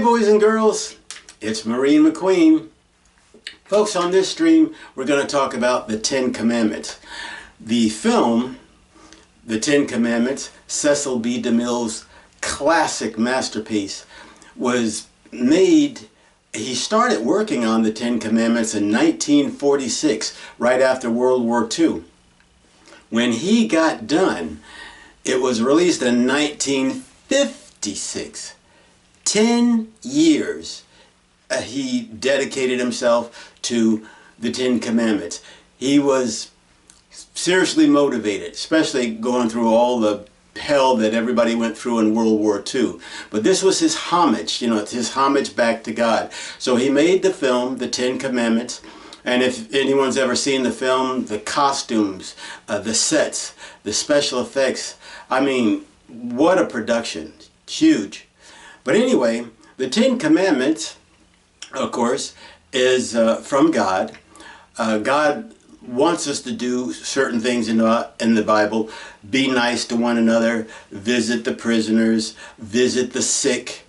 Hi boys and girls, it's Marine McQueen. Folks, on this stream we're going to talk about the Ten Commandments. The film, The Ten Commandments, Cecil B. DeMille's classic masterpiece, was made. He started working on the Ten Commandments in 1946, right after World War II. When he got done, it was released in 1956. 10 years he dedicated himself to the Ten Commandments. He was seriously motivated, especially going through all the hell that everybody went through in World War II. But this was his homage, it's his homage back to God. So he made the film, The Ten Commandments. And if anyone's ever seen the film, the costumes, the sets, the special effects, I mean, what a production. Huge. But anyway, the Ten Commandments, of course, is from God. God wants us to do certain things in the Bible. Be nice to one another, visit the prisoners, visit the sick,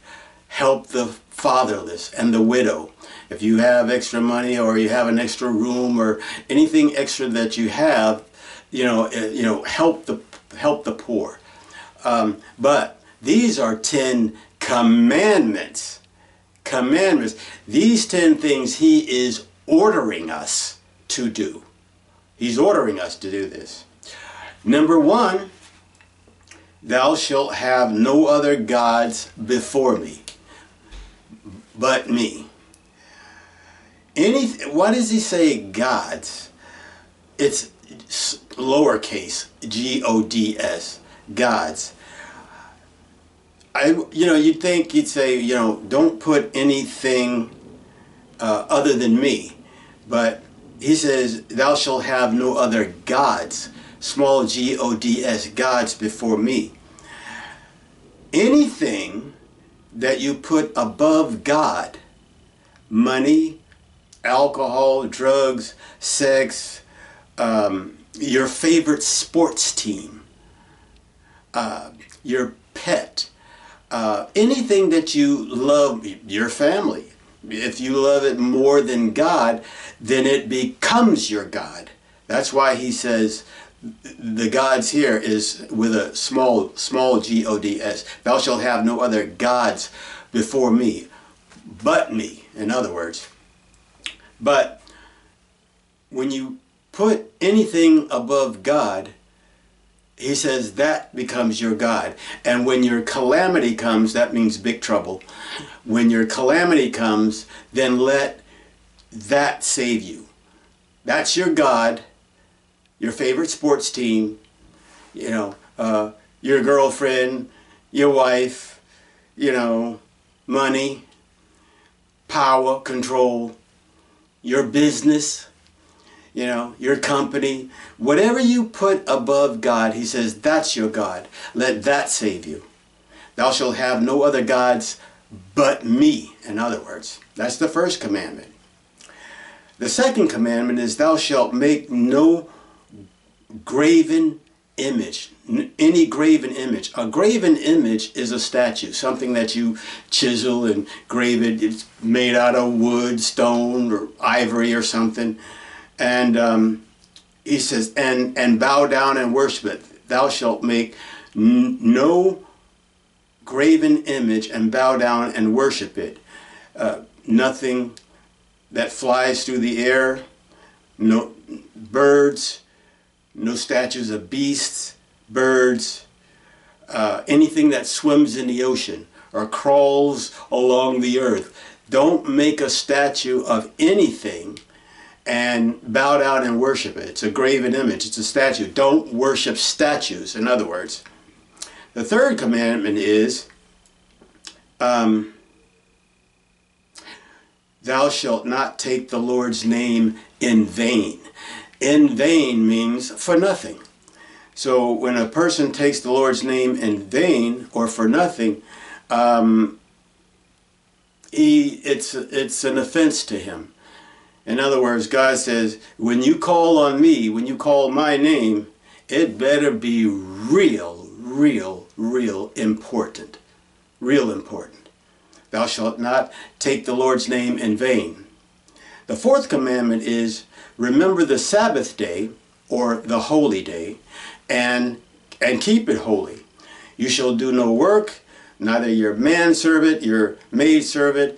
help the fatherless and the widow. If you have extra money or you have an extra room or anything extra that you have, help the poor. But these are 10 commandments. Commandments. These 10 things he is ordering us to do. He's ordering us to do this. Number 1, thou shalt have no other gods before me, but me. Why does he say gods? It's lowercase, G-O-D-S, gods. You'd think he'd say, don't put anything other than me. But he says, thou shalt have no other gods, small G-O-D-S, gods before me. Anything that you put above God, money, alcohol, drugs, sex, your favorite sports team, your pet, anything that you love, your family. If you love it more than God, then it becomes your God. That's why he says the gods here is with a small G-O-D-S. Thou shalt have no other gods before me, but me, in other words. But when you put anything above God, he says that becomes your God. And when your calamity comes, that means big trouble. When your calamity comes, then let that save you. That's your God, your favorite sports team, your girlfriend, your wife, money, power, control, your business, your company. Whatever you put above God, he says, that's your God. Let that save you. Thou shalt have no other gods but me, in other words. That's the first commandment. The second commandment is, thou shalt make no graven image, any graven image. A graven image is a statue, something that you chisel and grave it. It's made out of wood, stone, or ivory or something. And he says, and bow down and worship it. Thou shalt make no graven image and bow down and worship it. Nothing that flies through the air, no birds, no statues of beasts, birds, anything that swims in the ocean or crawls along the earth. Don't make a statue of anything and bow down and worship it. It's a graven image. It's a statue. Don't worship statues, in other words. The third commandment is, thou shalt not take the Lord's name in vain. In vain means for nothing. So when a person takes the Lord's name in vain or for nothing, it's an offense to him. In other words, God says, when you call on me, when you call my name, it better be real important. Real important. Thou shalt not take the Lord's name in vain. The fourth commandment is, remember the Sabbath day, or the holy day, and keep it holy. You shall do no work, neither your manservant, your maidservant,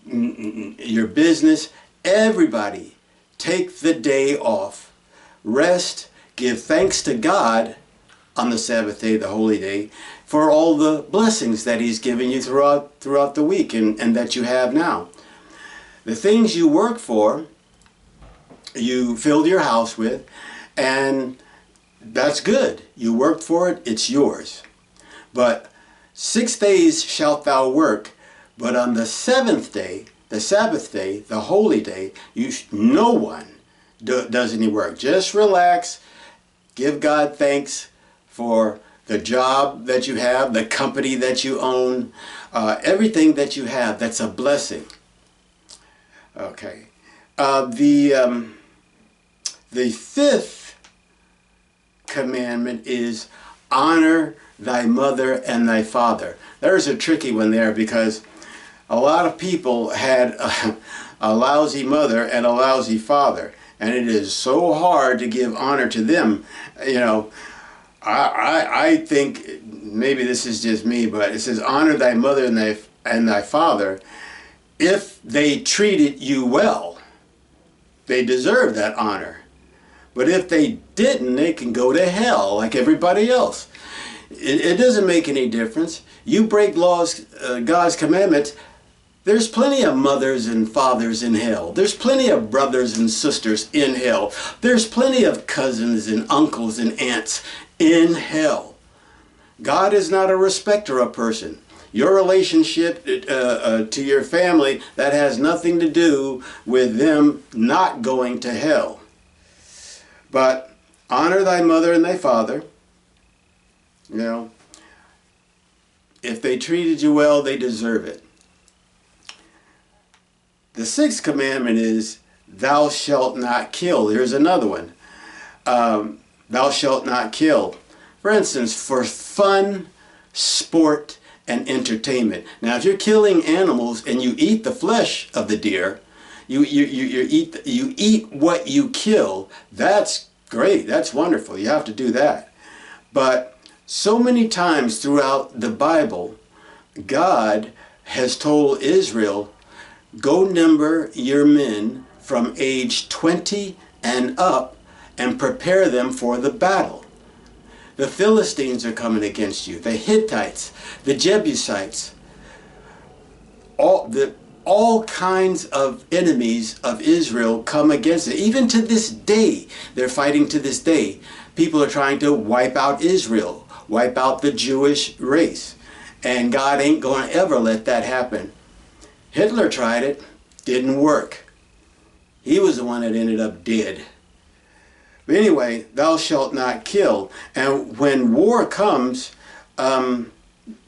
your business. Everybody take the day off. Rest, give thanks to God on the Sabbath day, the holy day, for all the blessings that He's given you throughout the week and that you have now. The things you work for, you filled your house with, and that's good. You worked for it, it's yours. But 6 days shalt thou work, but on the seventh day, the Sabbath day, the holy day, no one does any work. Just relax, give God thanks for the job that you have, the company that you own, everything that you have. That's a blessing. Okay. The fifth commandment is honor thy mother and thy father. There's a tricky one there, because a lot of people had a lousy mother and a lousy father, and it is so hard to give honor to them. You know, I think, maybe this is just me, but it says honor thy mother and thy father. If they treated you well, they deserve that honor. But if they didn't, they can go to hell like everybody else. It doesn't make any difference. You break laws, God's commandments, there's plenty of mothers and fathers in hell. There's plenty of brothers and sisters in hell. There's plenty of cousins and uncles and aunts in hell. God is not a respecter of person. Your relationship to your family, that has nothing to do with them not going to hell. But honor thy mother and thy father. You know, if they treated you well, they deserve it. The sixth commandment is, thou shalt not kill. Here's another one. Thou shalt not kill. For instance, for fun, sport, and entertainment. Now, if you're killing animals and you eat the flesh of the deer, you eat what you kill, that's great. That's wonderful. You have to do that. But so many times throughout the Bible, God has told Israel, go number your men from age 20 and up and prepare them for the battle. The Philistines are coming against you, the Hittites, the Jebusites, all kinds of enemies of Israel come against it. Even to this day, they're fighting to this day. People are trying to wipe out Israel, wipe out the Jewish race. And God ain't going to ever let that happen. Hitler tried it, didn't work. He was the one that ended up dead. But anyway, thou shalt not kill. And when war comes, then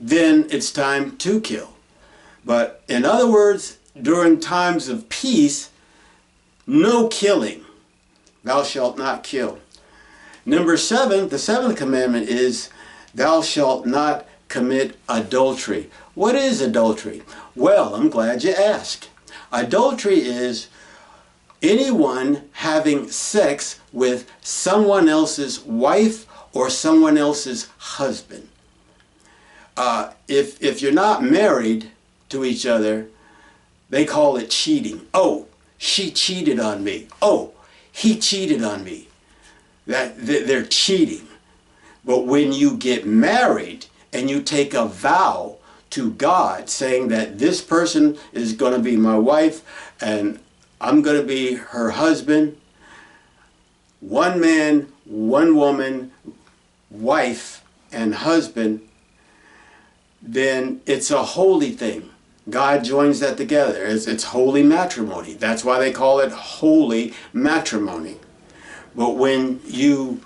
it's time to kill. But in other words, during times of peace, no killing. Thou shalt not kill. Number 7, the seventh commandment is, thou shalt not commit adultery. What is adultery? Well, I'm glad you asked. Adultery is anyone having sex with someone else's wife or someone else's husband. If you're not married to each other, they call it cheating. Oh, she cheated on me. Oh, he cheated on me. They're cheating. But when you get married and you take a vow to God saying that this person is going to be my wife and I'm going to be her husband, one man, one woman, wife and husband, then it's a holy thing. God joins that together. It's holy matrimony. That's why they call it holy matrimony. But when you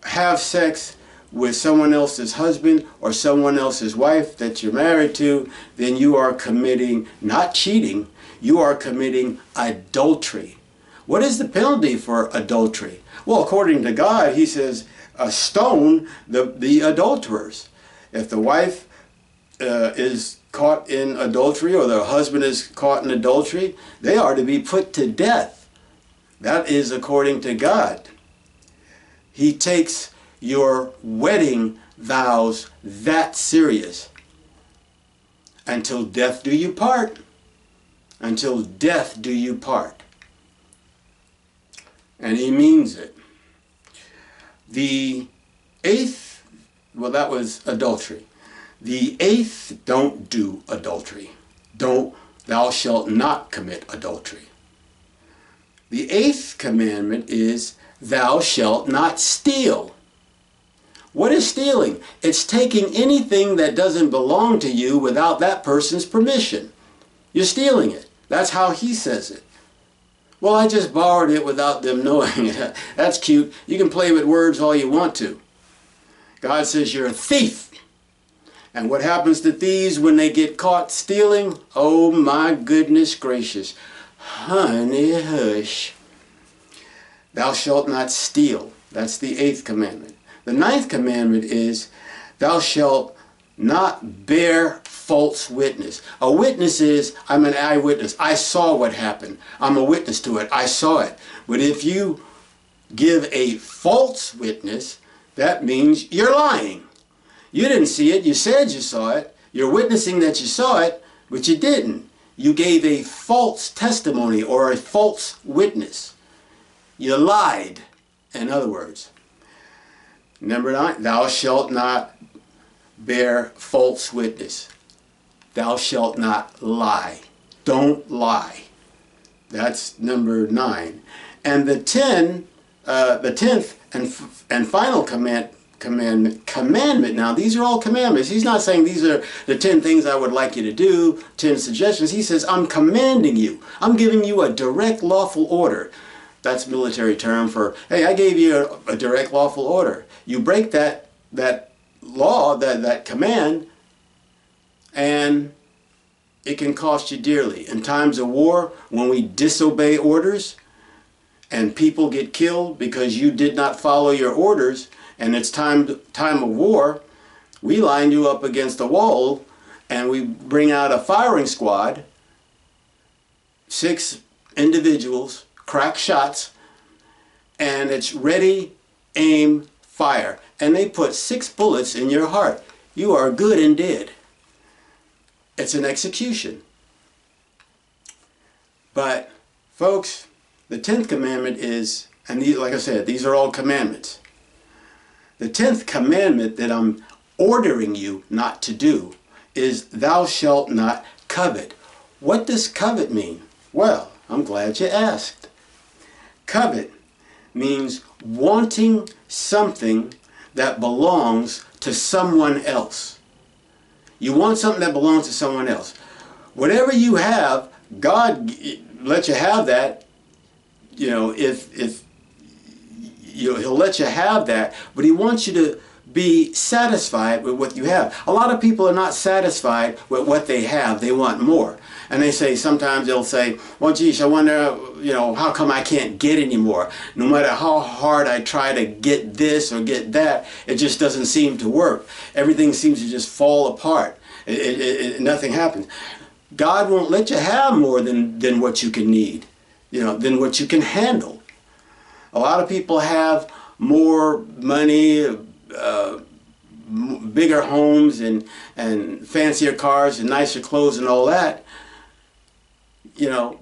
have sex with someone else's husband or someone else's wife that you're married to, then you are committing, not cheating, you are committing adultery. What is the penalty for adultery? Well, according to God, He says, stone the adulterers. If the wife is caught in adultery, or their husband is caught in adultery, they are to be put to death. That is according to God. He takes your wedding vows that serious. Until death do you part. Until death do you part. And he means it. The eighth, well, that was adultery. The eighth, don't do adultery. Thou shalt not commit adultery. The eighth commandment is, thou shalt not steal. What is stealing? It's taking anything that doesn't belong to you without that person's permission. You're stealing it. That's how he says it. Well, I just borrowed it without them knowing it. That's cute. You can play with words all you want to. God says you're a thief. And what happens to thieves when they get caught stealing? Oh my goodness gracious. Honey hush. Thou shalt not steal. That's the eighth commandment. The ninth commandment is, thou shalt not bear false witness. A witness is, I'm an eyewitness. I saw what happened. I'm a witness to it. I saw it. But if you give a false witness, that means you're lying. You didn't see it. You said you saw it. You're witnessing that you saw it, but you didn't. You gave a false testimony or a false witness. You lied, in other words. Number 9, thou shalt not bear false witness. Thou shalt not lie. Don't lie. That's number 9. And the 10th and final commandment. Now, these are all commandments. He's not saying these are the 10 things I would like you to do, 10 suggestions. He says, I'm commanding you. I'm giving you a direct lawful order. That's a military term for, hey, I gave you a direct lawful order. You break that law, that command, and it can cost you dearly. In times of war, when we disobey orders and people get killed because you did not follow your orders, and it's time of war, we line you up against a wall and we bring out a firing squad, 6 individuals, crack shots, and it's ready, aim, fire. And they put 6 bullets in your heart. You are good and dead. It's an execution. But, folks, the 10th commandment is, and these, like I said, these are all commandments. The 10th commandment that I'm ordering you not to do is, thou shalt not covet. What does covet mean? Well, I'm glad you asked. Covet means wanting something that belongs to someone else. You want something that belongs to someone else. Whatever you have, God let you have that. You know, He'll let you have that, but He wants you to be satisfied with what you have. A lot of people are not satisfied with what they have. They want more. And they say, sometimes they'll say, well, geez, I wonder, how come I can't get any more? No matter how hard I try to get this or get that, it just doesn't seem to work. Everything seems to just fall apart. Nothing happens. God won't let you have more than what you can need, than what you can handle. A lot of people have more money, bigger homes and fancier cars and nicer clothes and all that,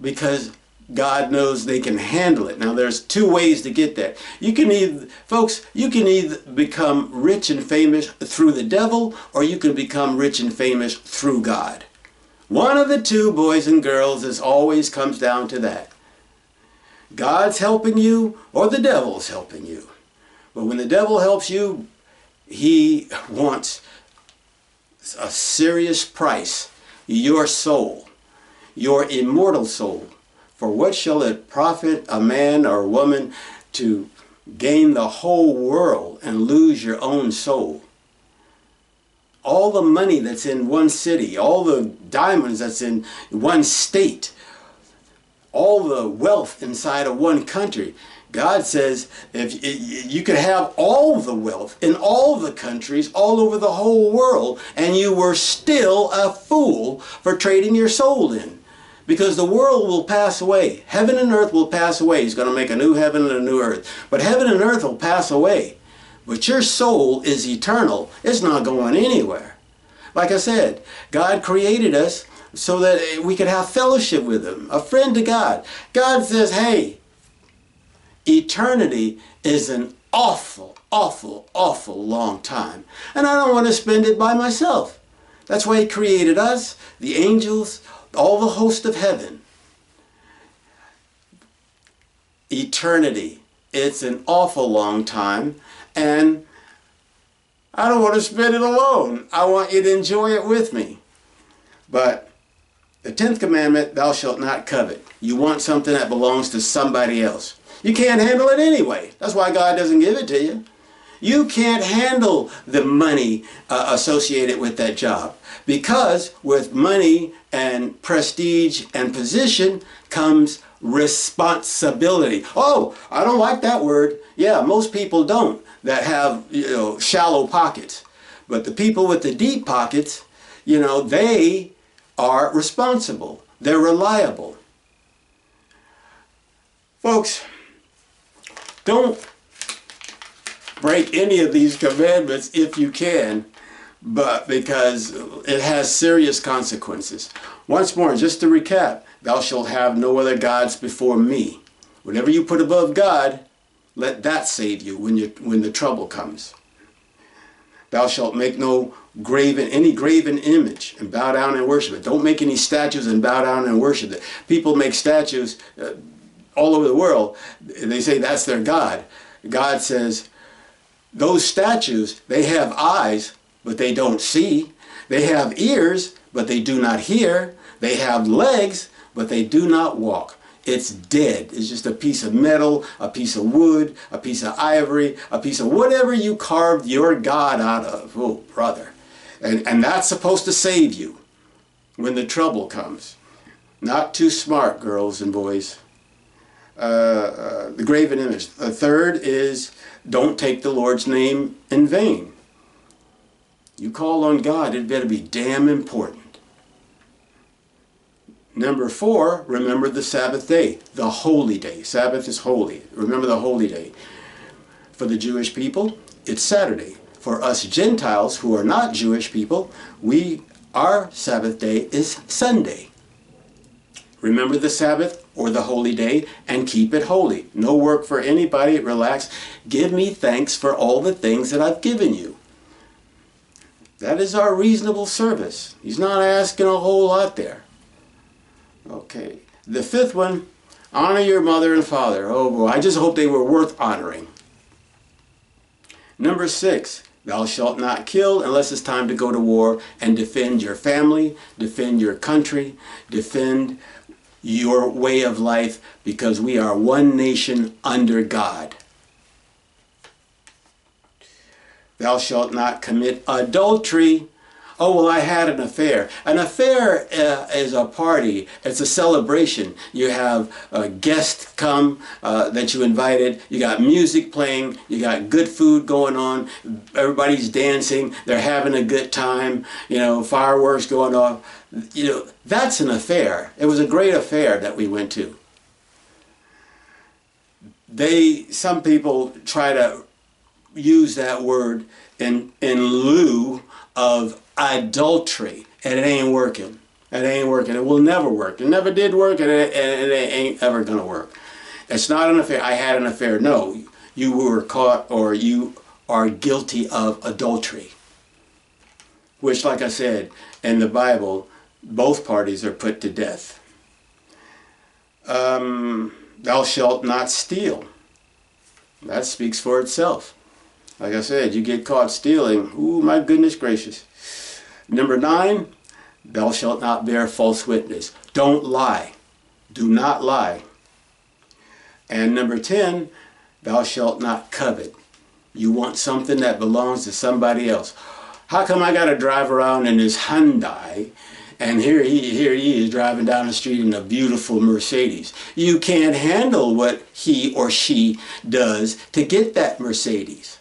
because God knows they can handle it. Now, there's 2 ways to get that. You can either become rich and famous through the devil, or you can become rich and famous through God. One of the 2, boys and girls, it always comes down to that. God's helping you or the devil's helping you. But when the devil helps you, he wants a serious price. Your soul, your immortal soul. For what shall it profit a man or a woman to gain the whole world and lose your own soul? All the money that's in one city, all the diamonds that's in one state, all the wealth inside of one country God says if you could have all the wealth in all the countries all over the whole world and you were still a fool for trading your soul in. Because the world will pass away. Heaven and earth will pass away. He's going to make a new heaven and a new earth. But heaven and earth will pass away. But your soul is eternal. It's not going anywhere. Like I said, God created us so that we could have fellowship with Him, a friend to God. God says, hey, eternity is an awful, awful, awful long time. And I don't want to spend it by myself. That's why He created us, the angels, all the host of heaven. Eternity. It's an awful long time. And I don't want to spend it alone. I want you to enjoy it with me. But the 10th commandment, thou shalt not covet. You want something that belongs to somebody else. You can't handle it anyway. That's why God doesn't give it to you. You can't handle the money associated with that job. Because with money and prestige and position comes responsibility. Oh, I don't like that word. Yeah, most people don't that have, shallow pockets. But the people with the deep pockets, they are responsible. They're reliable. Folks, don't break any of these commandments if you can, but because it has serious consequences. Once more, just to recap, thou shalt have no other gods before me. Whatever you put above God, let that save you when the trouble comes. Thou shalt make any graven image and bow down and worship it. Don't make any statues and bow down and worship it. People make statues all over the world. They say that's their God. God says, those statues, they have eyes, but they don't see. They have ears, but they do not hear. They have legs, but they do not walk. It's dead. It's just a piece of metal, a piece of wood, a piece of ivory, a piece of whatever you carved your God out of. Oh, brother. And that's supposed to save you when the trouble comes. Not too smart, girls and boys. The graven image. The third is, don't take the Lord's name in vain. You call on God, it better be damn important. Number 4, remember the Sabbath day, the holy day. Sabbath is holy. Remember the holy day. For the Jewish people, it's Saturday. For us Gentiles who are not Jewish people, our Sabbath day is Sunday. Remember the Sabbath or the holy day and keep it holy. No work for anybody. Relax. Give me thanks for all the things that I've given you. That is our reasonable service. He's not asking a whole lot there. Okay. The 5th one, honor your mother and father. Oh boy, I just hope they were worth honoring. Number 6, thou shalt not kill unless it's time to go to war and defend your family, defend your country, defend your way of life, because we are one nation under God. Thou shalt not commit adultery. Oh, well, I had an affair. An affair is a party. It's a celebration. You have a guest come that you invited. You got music playing. You got good food going on. Everybody's dancing. They're having a good time. Fireworks going off. That's an affair. It was a great affair that we went to. Some people try to use that word in lieu of adultery, and it ain't working. It ain't working. It will never work. It never did work, and it ain't ever gonna work. It's not an affair. I had an affair. No, you were caught, or you are guilty of adultery, which, like I said, in the Bible, both parties are put to death. Thou shalt not steal. That speaks for itself. Like I said, you get caught stealing. Ooh, my goodness gracious. Number 9, thou shalt not bear false witness. Don't lie. Do not lie. And number 10, thou shalt not covet. You want something that belongs to somebody else. How come I got to drive around in this Hyundai And here he is driving down the street in a beautiful Mercedes. You can't handle what he or she does to get that Mercedes.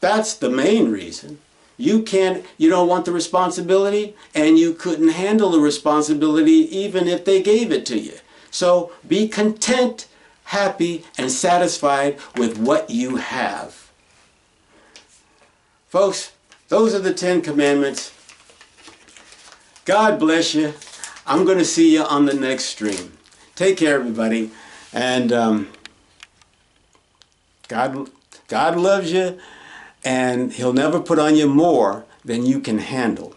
That's the main reason. You don't want the responsibility, and you couldn't handle the responsibility even if they gave it to you. So be content, happy, and satisfied with what you have. Folks, those are the 10 commandments. God bless you. I'm going to see you on the next stream. Take care, everybody. And God loves you, and He'll never put on you more than you can handle.